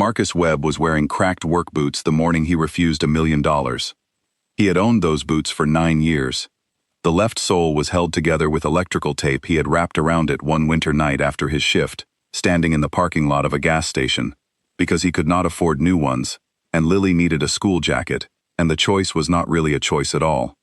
Marcus Webb was wearing cracked work boots the morning he refused $1 million. He had owned those boots for 9 years. The left sole was held together with electrical tape he had wrapped around it one winter night after his shift, standing in the parking lot of a gas station, because he could not afford new ones, and Lily needed a school jacket, and the choice was not really a choice at all.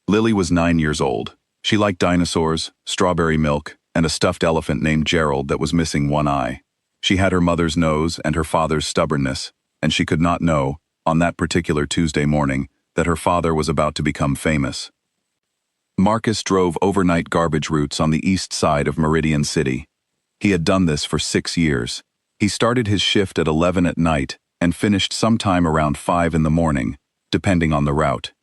Lily was 9 years old. She liked dinosaurs, strawberry milk, and a stuffed elephant named Gerald that was missing one eye. She had her mother's nose and her father's stubbornness, and she could not know, on that particular Tuesday morning, that her father was about to become famous. Marcus drove overnight garbage routes on the east side of Meridian City. He had done this for 6 years. He started his shift at 11 at night and finished sometime around 5 in the morning, depending on the route.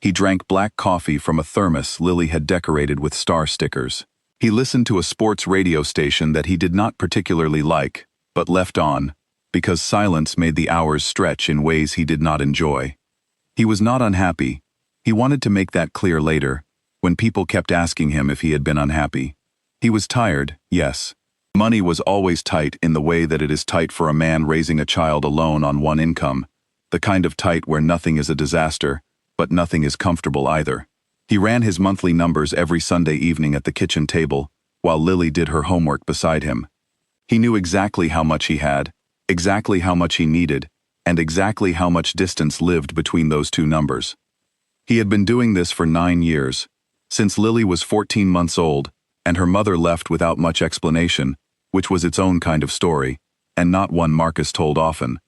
He drank black coffee from a thermos Lily had decorated with star stickers. He listened to a sports radio station that he did not particularly like, but left on, because silence made the hours stretch in ways he did not enjoy. He was not unhappy. He wanted to make that clear later, when people kept asking him if he had been unhappy. He was tired, yes. Money was always tight in the way that it is tight for a man raising a child alone on one income, the kind of tight where nothing is a disaster, but nothing is comfortable either. He ran his monthly numbers every Sunday evening at the kitchen table, while Lily did her homework beside him. He knew exactly how much he had, exactly how much he needed, and exactly how much distance lived between those two numbers. He had been doing this for 9 years, since Lily was 14 months old, and her mother left without much explanation, which was its own kind of story, and not one Marcus told often.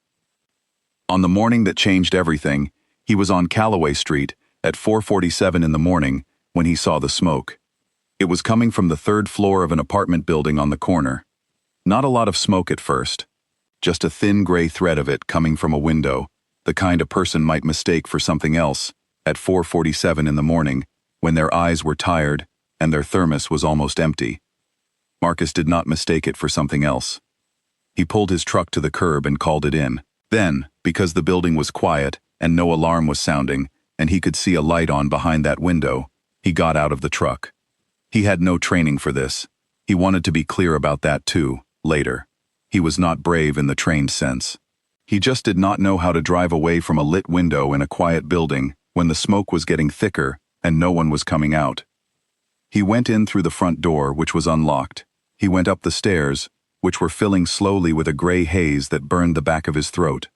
On the morning that changed everything, he was on Callaway Street at 4:47 in the morning when he saw the smoke. It was coming from the 3rd floor of an apartment building on the corner. Not a lot of smoke at first, just a thin gray thread of it coming from a window, the kind a person might mistake for something else, at 4:47 in the morning, when their eyes were tired and their thermos was almost empty. Marcus did not mistake it for something else. He pulled his truck to the curb and called it in. Then, because the building was quiet and no alarm was sounding, and he could see a light on behind that window, he got out of the truck. He had no training for this. He wanted to be clear about that too, later. He was not brave in the trained sense. He just did not know how to drive away from a lit window in a quiet building when the smoke was getting thicker and no one was coming out. He went in through the front door, which was unlocked. He went up the stairs, which were filling slowly with a gray haze that burned the back of his throat.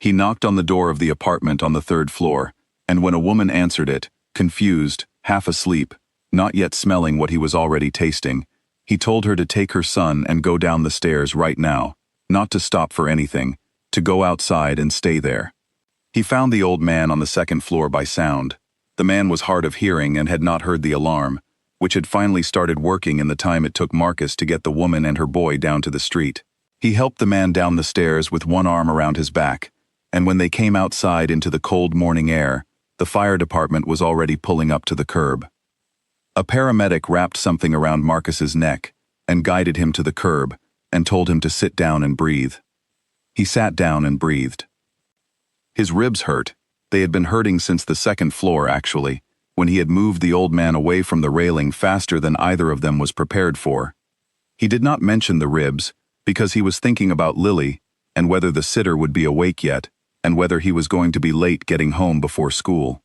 He knocked on the door of the apartment on the 3rd floor, and when a woman answered it, confused, half asleep, not yet smelling what he was already tasting, he told her to take her son and go down the stairs right now, not to stop for anything, to go outside and stay there. He found the old man on the 2nd floor by sound. The man was hard of hearing and had not heard the alarm, which had finally started working in the time it took Marcus to get the woman and her boy down to the street. He helped the man down the stairs with one arm around his back, and when they came outside into the cold morning air, the fire department was already pulling up to the curb. A paramedic wrapped something around Marcus's neck and guided him to the curb and told him to sit down and breathe. He sat down and breathed. His ribs hurt. They had been hurting since the 2nd floor, actually, when he had moved the old man away from the railing faster than either of them was prepared for. He did not mention the ribs because he was thinking about Lily and whether the sitter would be awake yet, and whether he was going to be late getting home before school.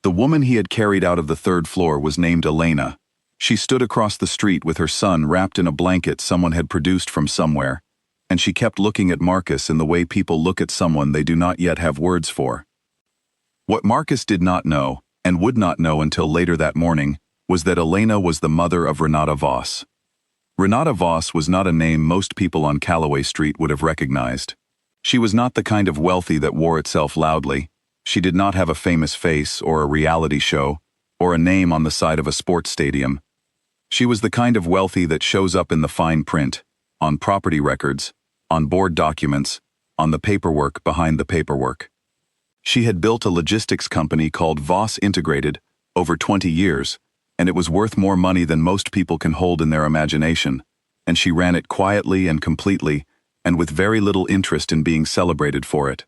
The woman he had carried out of the 3rd floor was named Elena. She stood across the street with her son wrapped in a blanket someone had produced from somewhere, and she kept looking at Marcus in the way people look at someone they do not yet have words for. What Marcus did not know, and would not know until later that morning, was that Elena was the mother of Renata Voss. Renata Voss was not a name most people on Callaway Street would have recognized. She was not the kind of wealthy that wore itself loudly. She did not have a famous face or a reality show or a name on the side of a sports stadium. She was the kind of wealthy that shows up in the fine print, on property records, on board documents, on the paperwork behind the paperwork. She had built a logistics company called Voss Integrated over 20 years, and it was worth more money than most people can hold in their imagination, and she ran it quietly and completely, and with very little interest in being celebrated for it.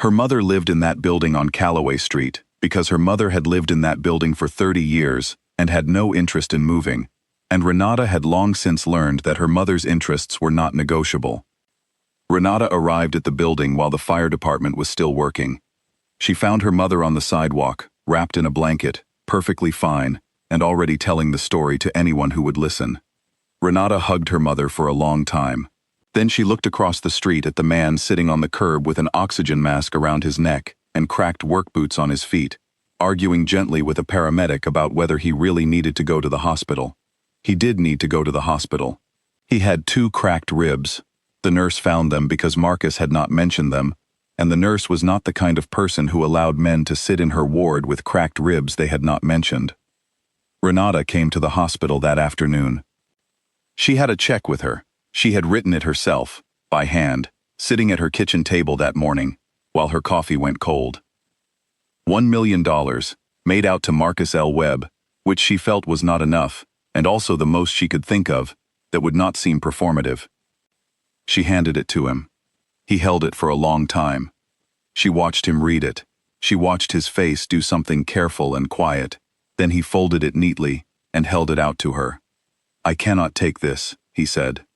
Her mother lived in that building on Callaway Street because her mother had lived in that building for 30 years and had no interest in moving, and Renata had long since learned that her mother's interests were not negotiable. Renata arrived at the building while the fire department was still working. She found her mother on the sidewalk, wrapped in a blanket, perfectly fine, and already telling the story to anyone who would listen. Renata hugged her mother for a long time. Then she looked across the street at the man sitting on the curb with an oxygen mask around his neck and cracked work boots on his feet, arguing gently with a paramedic about whether he really needed to go to the hospital. He did need to go to the hospital. He had 2 cracked ribs. The nurse found them because Marcus had not mentioned them, and the nurse was not the kind of person who allowed men to sit in her ward with cracked ribs they had not mentioned. Renata came to the hospital that afternoon. She had a check with her. She had written it herself, by hand, sitting at her kitchen table that morning, while her coffee went cold. $1 million, made out to Marcus L. Webb, which she felt was not enough, and also the most she could think of, that would not seem performative. She handed it to him. He held it for a long time. She watched him read it. She watched his face do something careful and quiet. Then he folded it neatly and held it out to her. "I cannot take this," he said.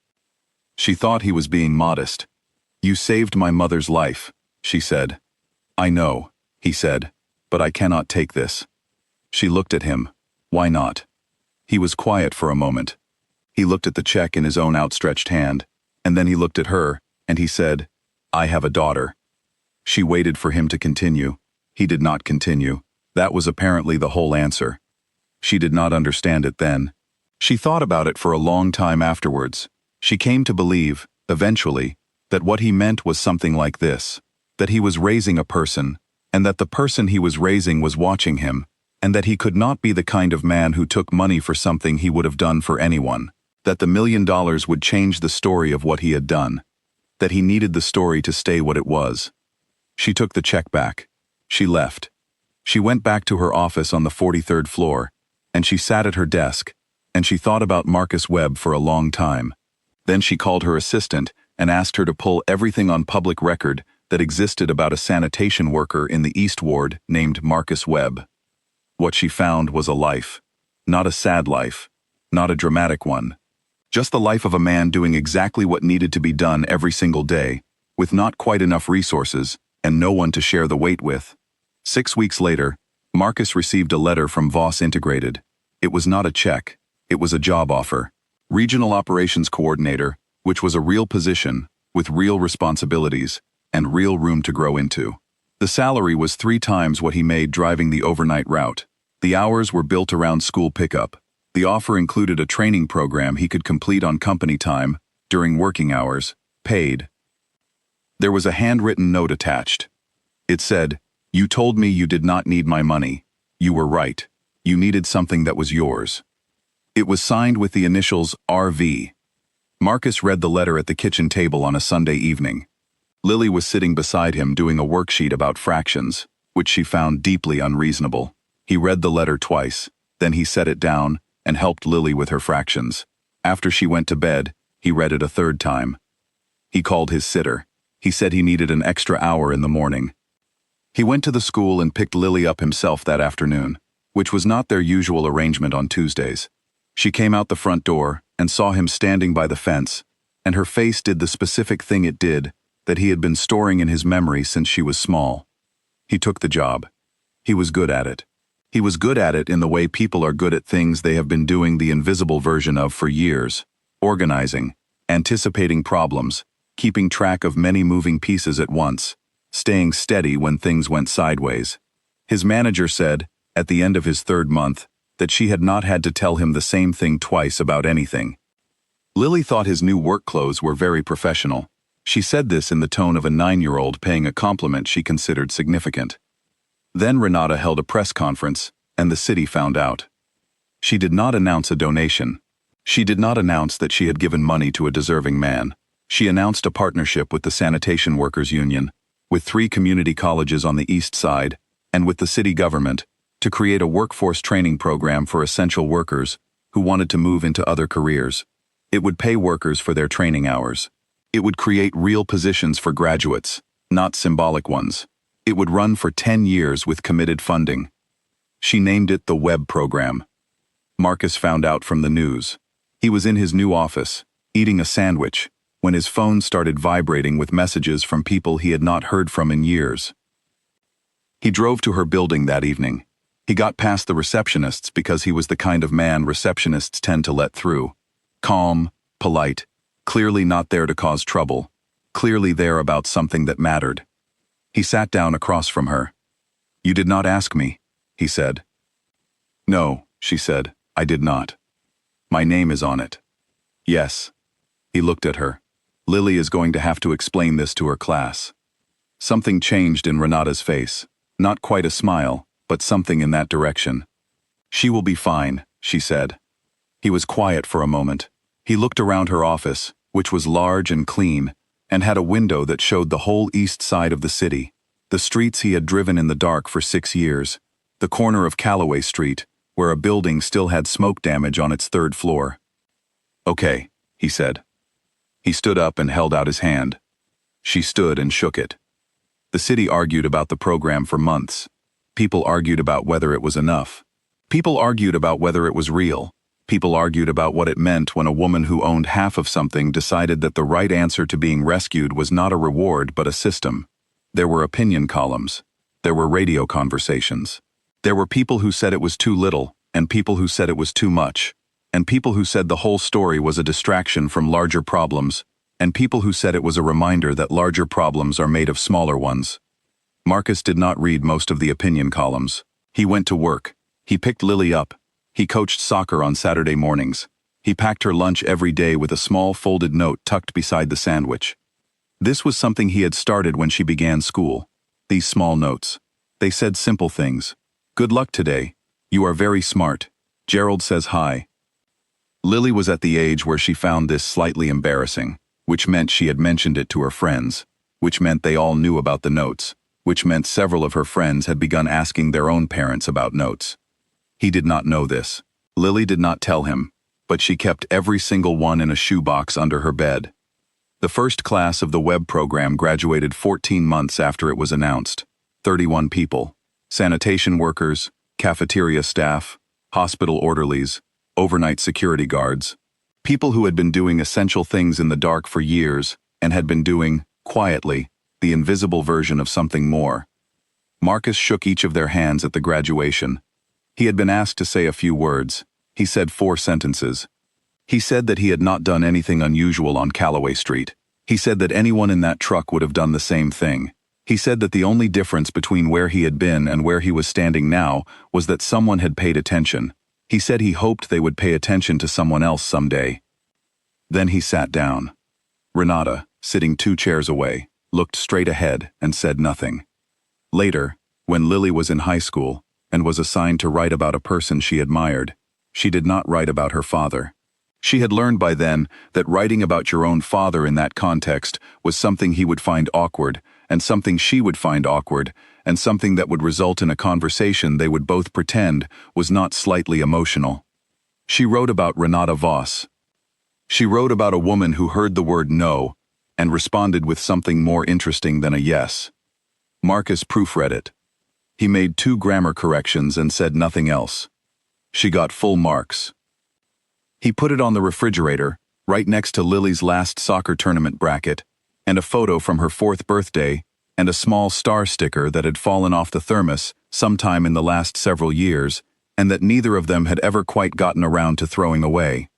She thought he was being modest. "You saved my mother's life," she said. "I know," he said, "but I cannot take this." She looked at him. Why not? He was quiet for a moment. He looked at the check in his own outstretched hand, and then he looked at her, and he said, "I have a daughter." She waited for him to continue. He did not continue. That was apparently the whole answer. She did not understand it then. She thought about it for a long time afterwards. She came to believe, eventually, that what he meant was something like this, that he was raising a person, and that the person he was raising was watching him, and that he could not be the kind of man who took money for something he would have done for anyone, that the $1 million would change the story of what he had done, that he needed the story to stay what it was. She took the check back. She left. She went back to her office on the 43rd floor, and she sat at her desk, and she thought about Marcus Webb for a long time. Then she called her assistant and asked her to pull everything on public record that existed about a sanitation worker in the East Ward named Marcus Webb. What she found was a life. Not a sad life. Not a dramatic one. Just the life of a man doing exactly what needed to be done every single day, with not quite enough resources and no one to share the weight with. 6 weeks later, Marcus received a letter from Voss Integrated. It was not a check. It was a job offer. Regional Operations Coordinator, which was a real position, with real responsibilities, and real room to grow into. The salary was 3 times what he made driving the overnight route. The hours were built around school pickup. The offer included a training program he could complete on company time, during working hours, paid. There was a handwritten note attached. It said, "You told me you did not need my money. You were right. You needed something that was yours." It was signed with the initials RV. Marcus read the letter at the kitchen table on a Sunday evening. Lily was sitting beside him doing a worksheet about fractions, which she found deeply unreasonable. He read the letter twice, then he set it down and helped Lily with her fractions. After she went to bed, he read it a 3rd time. He called his sitter. He said he needed an extra hour in the morning. He went to the school and picked Lily up himself that afternoon, which was not their usual arrangement on Tuesdays. She came out the front door and saw him standing by the fence, and her face did the specific thing it did that he had been storing in his memory since she was small. He took the job. He was good at it. He was good at it in the way people are good at things they have been doing the invisible version of for years: organizing, anticipating problems, keeping track of many moving pieces at once, staying steady when things went sideways. His manager said, at the end of his 3rd month, that she had not had to tell him the same thing twice about anything. Lily thought his new work clothes were very professional. She said this in the tone of a 9-year-old paying a compliment she considered significant. Then Renata held a press conference, and the city found out. She did not announce a donation. She did not announce that she had given money to a deserving man. She announced a partnership with the Sanitation Workers Union, with 3 community colleges on the East Side, and with the city government, to create a workforce training program for essential workers who wanted to move into other careers. It would pay workers for their training hours. It would create real positions for graduates, not symbolic ones. It would run for 10 years with committed funding. She named it the Webb Program. Marcus found out from the news. He was in his new office, eating a sandwich, when his phone started vibrating with messages from people he had not heard from in years. He drove to her building that evening. He got past the receptionists because he was the kind of man receptionists tend to let through. Calm, polite, clearly not there to cause trouble, clearly there about something that mattered. He sat down across from her. "You did not ask me," he said. "No," she said, "I did not. My name is on it." "Yes." He looked at her. Lily is going to have to explain this to her class. Something changed in Renata's face. Not quite a smile, but something in that direction. "She will be fine," she said. He was quiet for a moment. He looked around her office, which was large and clean, and had a window that showed the whole east side of the city, the streets he had driven in the dark for 6 years, the corner of Calloway Street, where a building still had smoke damage on its 3rd floor. "Okay," he said. He stood up and held out his hand. She stood and shook it. The city argued about the program for months. People argued about whether it was enough. People argued about whether it was real. People argued about what it meant when a woman who owned half of something decided that the right answer to being rescued was not a reward but a system. There were opinion columns. There were radio conversations. There were people who said it was too little, and people who said it was too much, and people who said the whole story was a distraction from larger problems, and people who said it was a reminder that larger problems are made of smaller ones. Marcus did not read most of the opinion columns. He went to work. He picked Lily up. He coached soccer on Saturday mornings. He packed her lunch every day with a small folded note tucked beside the sandwich. This was something he had started when she began school. These small notes. They said simple things. "Good luck today. You are very smart. Gerald says hi." Lily was at the age where she found this slightly embarrassing, which meant she had mentioned it to her friends, which meant they all knew about the notes, which meant several of her friends had begun asking their own parents about notes. He did not know this. Lily did not tell him, but she kept every single one in a shoebox under her bed. The first class of the Webb program graduated 14 months after it was announced. 31 people. Sanitation workers, cafeteria staff, hospital orderlies, overnight security guards. People who had been doing essential things in the dark for years and had been doing, quietly, the invisible version of something more. Marcus shook each of their hands at the graduation. He had been asked to say a few words. He said 4 sentences. He said that he had not done anything unusual on Calloway Street. He said that anyone in that truck would have done the same thing. He said that the only difference between where he had been and where he was standing now was that someone had paid attention. He said he hoped they would pay attention to someone else someday. Then he sat down. Renata, sitting 2 chairs away, looked straight ahead and said nothing. Later, when Lily was in high school and was assigned to write about a person she admired, she did not write about her father. She had learned by then that writing about your own father in that context was something he would find awkward, and something she would find awkward, and something that would result in a conversation they would both pretend was not slightly emotional. She wrote about Renata Voss. She wrote about a woman who heard the word no and responded with something more interesting than a yes. Marcus proofread it. He made 2 grammar corrections and said nothing else. She got full marks. He put it on the refrigerator, right next to Lily's last soccer tournament bracket, and a photo from her 4th birthday, and a small star sticker that had fallen off the thermos sometime in the last several years, and that neither of them had ever quite gotten around to throwing away.